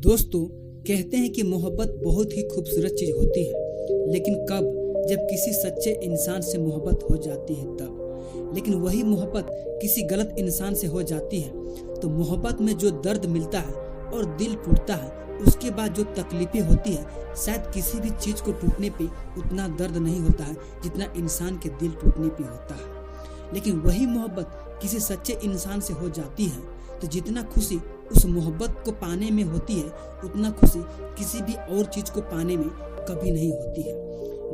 दोस्तों, कहते हैं कि मोहब्बत बहुत ही खूबसूरत चीज़ होती है, लेकिन कब? जब किसी सच्चे इंसान से मोहब्बत हो जाती है तब। लेकिन वही मोहब्बत किसी गलत इंसान से हो जाती है तो मोहब्बत में जो दर्द मिलता है और दिल टूटता है, उसके बाद जो तकलीफें होती है, शायद किसी भी चीज़ को टूटने पे उतना दर्द नहीं होता है जितना इंसान के दिल टूटने पे होता है। लेकिन वही मोहब्बत किसी सच्चे इंसान से हो जाती है तो जितना खुशी उस मोहब्बत को पाने में होती है, उतना खुशी किसी भी और चीज़ को पाने में कभी नहीं होती है।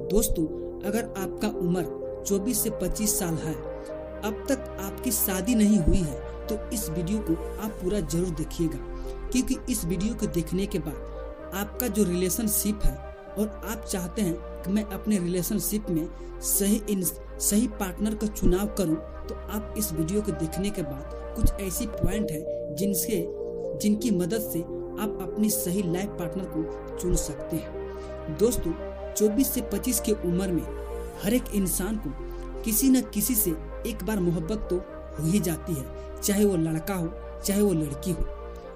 दोस्तों, अगर आपका उम्र 24 से 25 साल है, अब तक आपकी शादी नहीं हुई है, तो इस वीडियो को आप पूरा जरूर देखिएगा, क्योंकि इस वीडियो को देखने के बाद आपका जो रिलेशनशिप है और आप चाहते हैं कि मैं अपने रिलेशनशिप में सही पार्टनर का चुनाव करूं, तो आप इस वीडियो को देखने के बाद कुछ ऐसी पॉइंट है जिनकी मदद से आप अपनी सही लाइफ पार्टनर को चुन सकते हैं। दोस्तों, 24 से 25 की उम्र में हर एक इंसान को किसी न किसी से एक बार मोहब्बत तो हो ही जाती है, चाहे वो लड़का हो चाहे वो लड़की हो।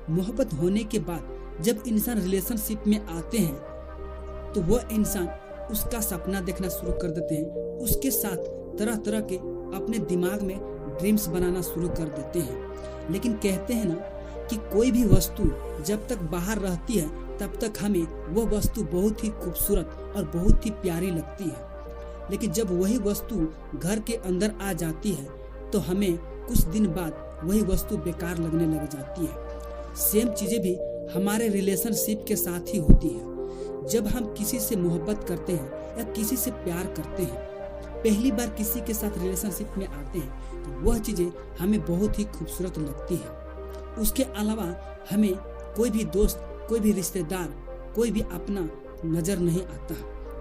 मोहब्बत होने के बाद जब इंसान रिलेशनशिप में आते हैं तो वह इंसान उसका सपना देखना शुरू कर देते हैं, उसके साथ तरह तरह के अपने दिमाग में ड्रीम्स बनाना शुरू कर देते हैं। लेकिन कहते हैं ना कि कोई भी वस्तु जब तक बाहर रहती है तब तक हमें वह वस्तु बहुत ही खूबसूरत और बहुत ही प्यारी लगती है, लेकिन जब वही वस्तु घर के अंदर आ जाती है तो हमें कुछ दिन बाद वही वस्तु बेकार लगने लग जाती है। सेम चीज़ें भी हमारे रिलेशनशिप के साथ ही होती है। जब हम किसी से मोहब्बत करते हैं या किसी से प्यार करते हैं, पहली बार किसी के साथ रिलेशनशिप में आते हैं तो वह चीज़ें हमें बहुत ही खूबसूरत लगती है। उसके अलावा हमें कोई भी दोस्त, कोई भी रिश्तेदार, कोई भी अपना नज़र नहीं आता,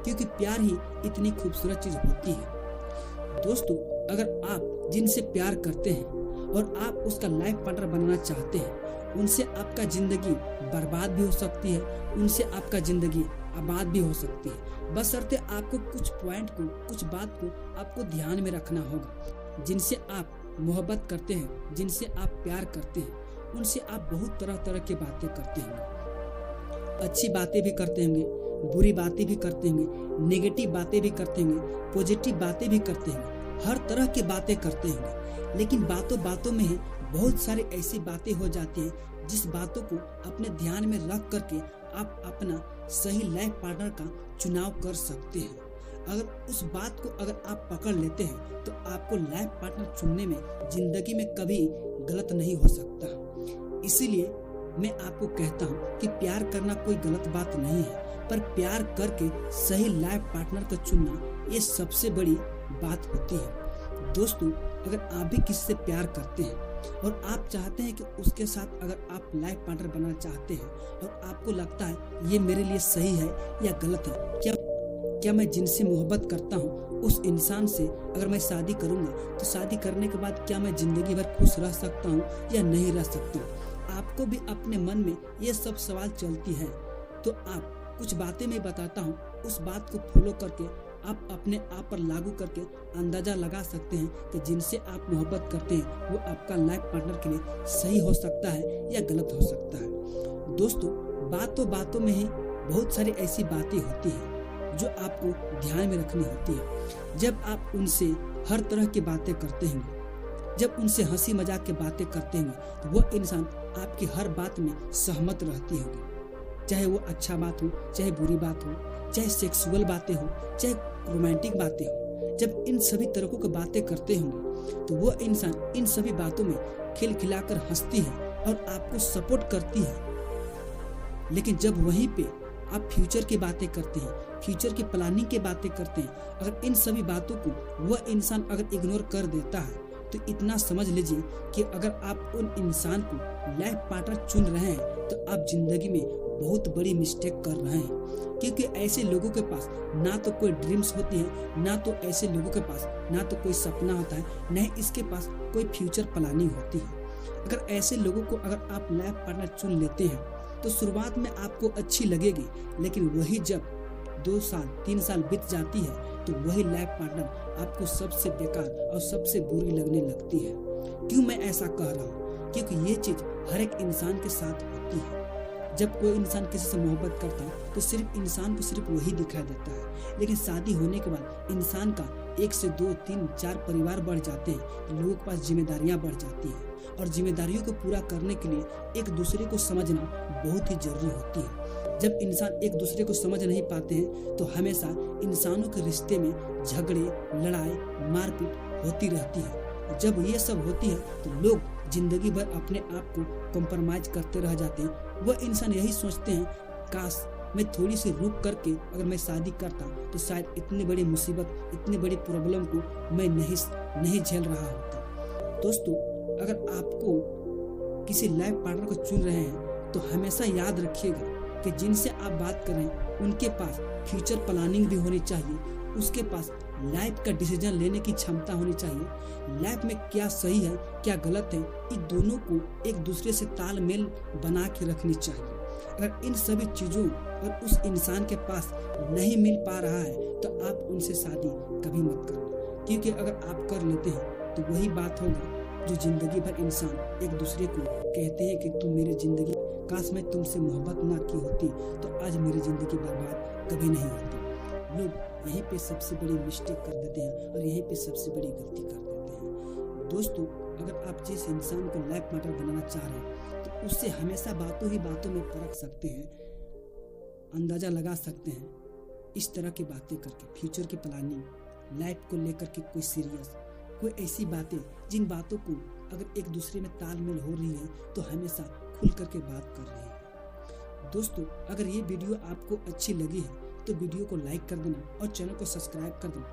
क्योंकि प्यार ही इतनी खूबसूरत चीज़ होती है। दोस्तों, अगर आप जिनसे प्यार करते हैं और आप उसका लाइफ पार्टनर बनना चाहते हैं, उनसे आपका ज़िंदगी बर्बाद भी हो सकती है, उनसे आपका ज़िंदगी आबाद भी हो सकती है। बशर्ते आपको कुछ पॉइंट को, कुछ बात को आपको ध्यान में रखना होगा। जिनसे आप मोहब्बत करते हैं, जिनसे आप प्यार करते हैं, उनसे आप बहुत तरह तरह की बातें करते होंगे। अच्छी बातें भी करते होंगे, बुरी बातें भी करते होंगे, नेगेटिव बातें भी करते होंगे, पॉजिटिव बातें भी करते होंगे, हर तरह की बातें करते होंगे। लेकिन बातों बातों में ही बहुत सारी ऐसी बातें हो जाती हैं जिस बातों को अपने ध्यान में रख करके आप अपना सही लाइफ पार्टनर का चुनाव कर सकते हैं। अगर उस बात को अगर आप पकड़ लेते हैं तो आपको लाइफ पार्टनर चुनने में जिंदगी में कभी गलत नहीं हो सकता। इसीलिए मैं आपको कहता हूँ कि प्यार करना कोई गलत बात नहीं है, पर प्यार करके सही लाइफ पार्टनर का चुनना ये सबसे बड़ी बात होती है। दोस्तों, अगर आप भी किसी से प्यार करते हैं और आप चाहते हैं कि उसके साथ अगर आप लाइफ पार्टनर बनना चाहते हैं और आपको लगता है ये मेरे लिए सही है या गलत है, क्या मैं जिनसे मोहब्बत करता हूँ उस इंसान से अगर मैं शादी करूँगा तो शादी करने के बाद क्या मैं जिंदगी भर खुश रह सकता हूँ या नहीं रह सकता हूँ? आपको भी अपने मन में ये सब सवाल चलती है, तो आप कुछ बातें मैं बताता हूँ, उस बात को फॉलो करके आप अपने आप पर लागू करके अंदाजा लगा सकते हैं कि जिनसे आप मोहब्बत करते हैं वो आपका लाइफ पार्टनर के लिए सही हो सकता है या गलत हो सकता है। दोस्तों, बातों में ही बहुत सारी ऐसी बातें होती हैं जो आपको ध्यान में रखनी होती है। जब आप उनसे हर तरह की बातें करते हैं, जब उनसे हंसी मजाक की बातें करते हैं, तो वह इंसान आपकी हर बात में सहमत रहती होगी, चाहे वो अच्छा बात हो, चाहे बुरी बात हो, चाहे सेक्सुअल बातें हो, चाहे रोमांटिक बातें हो। जब इन सभी तरह की बातें करते होंगे तो वो इंसान इन सभी बातों में खिलखिलाकर हंसती है और आपको सपोर्ट करती है। लेकिन जब वहीं पे आप फ्यूचर की बातें करते हैं, फ्यूचर की प्लानिंग की बातें करते हैं, अगर इन सभी बातों को वह इंसान अगर इग्नोर कर देता है तो इतना समझ लीजिए कि अगर आप उन इंसान को लाइफ पार्टनर चुन रहे हैं तो आप जिंदगी में बहुत बड़ी मिस्टेक कर रहे हैं, क्योंकि ऐसे लोगों के पास ना तो कोई ड्रीम्स होती है, ना तो ऐसे लोगों के पास ना तो कोई सपना होता है, न ही इसके पास कोई फ्यूचर प्लानिंग होती है। अगर ऐसे लोगों को अगर आप लाइफ पार्टनर चुन लेते हैं तो शुरुआत में आपको अच्छी लगेगी, लेकिन वही जब 2 साल 3 साल बीत जाती है तो वही लाइफ पार्टनर आपको सबसे बेकार और सबसे बुरी लगने लगती है। क्यों मैं ऐसा कह रहा हूँ? क्योंकि ये चीज़ हर एक इंसान के साथ होती है। जब कोई इंसान किसी से मोहब्बत करता है तो सिर्फ इंसान को सिर्फ वही दिखाई देता है, लेकिन शादी होने के बाद इंसान का 1 से 2, 3, 4 परिवार बढ़ जाते हैं, लोगों के पास जिम्मेदारियां बढ़ जाती हैं और जिम्मेदारियों को पूरा करने के लिए एक दूसरे को समझना बहुत ही जरूरी होती है। जब इंसान एक दूसरे को समझ नहीं पाते हैं तो हमेशा इंसानों के रिश्ते में झगड़े, लड़ाई, मारपीट होती रहती है। जब ये सब होती है तो लोग जिंदगी भर अपने आप को कॉम्प्रोमाइज करते रह जाते हैं। वह इंसान यही सोचते हैं, काश मैं थोड़ी सी रुक करके अगर मैं शादी करता तो शायद इतनी बड़ी मुसीबत, इतनी बड़ी प्रॉब्लम को मैं नहीं झेल रहा होता। दोस्तों, अगर आपको किसी लाइफ पार्टनर को चुन रहे हैं तो हमेशा याद रखिएगा कि जिनसे आप बात कर रहे हैं उनके पास फ्यूचर प्लानिंग भी होनी चाहिए, उसके पास लाइफ का डिसीजन लेने की क्षमता होनी चाहिए। लाइफ में क्या सही है, क्या गलत है, इन दोनों को एक दूसरे से तालमेल बना के रखनी चाहिए। अगर इन सभी चीज़ों और उस इंसान के पास नहीं मिल पा रहा है तो आप उनसे शादी कभी मत करना, क्योंकि अगर आप कर लेते हैं तो वही बात होगा जो जिंदगी भर इंसान एक दूसरे को कहते हैं कि तुम मेरी जिंदगी, काश मैं तुमसे मोहब्बत ना की होती तो आज मेरी जिंदगी बर्बाद कभी नहीं होती। लोग यहीं पे सबसे बड़ी मिस्टेक कर देते हैं और यहीं पे सबसे बड़ी गलती कर देते हैं। दोस्तों, अगर आप जिस इंसान को लाइफ पार्टनर बनाना चाह रहे हैं तो उससे हमेशा बातों ही बातों में परख सकते हैं, अंदाजा लगा सकते हैं। इस तरह की बातें करके फ्यूचर की प्लानिंग, लाइफ को लेकर के कोई सीरियस, कोई ऐसी बातें जिन बातों को अगर एक दूसरे में तालमेल हो रही है तो हमेशा खुल करके बात कर रही है। दोस्तों, अगर ये वीडियो आपको अच्छी लगी है तो वीडियो को लाइक कर देना और चैनल को सब्सक्राइब कर देना।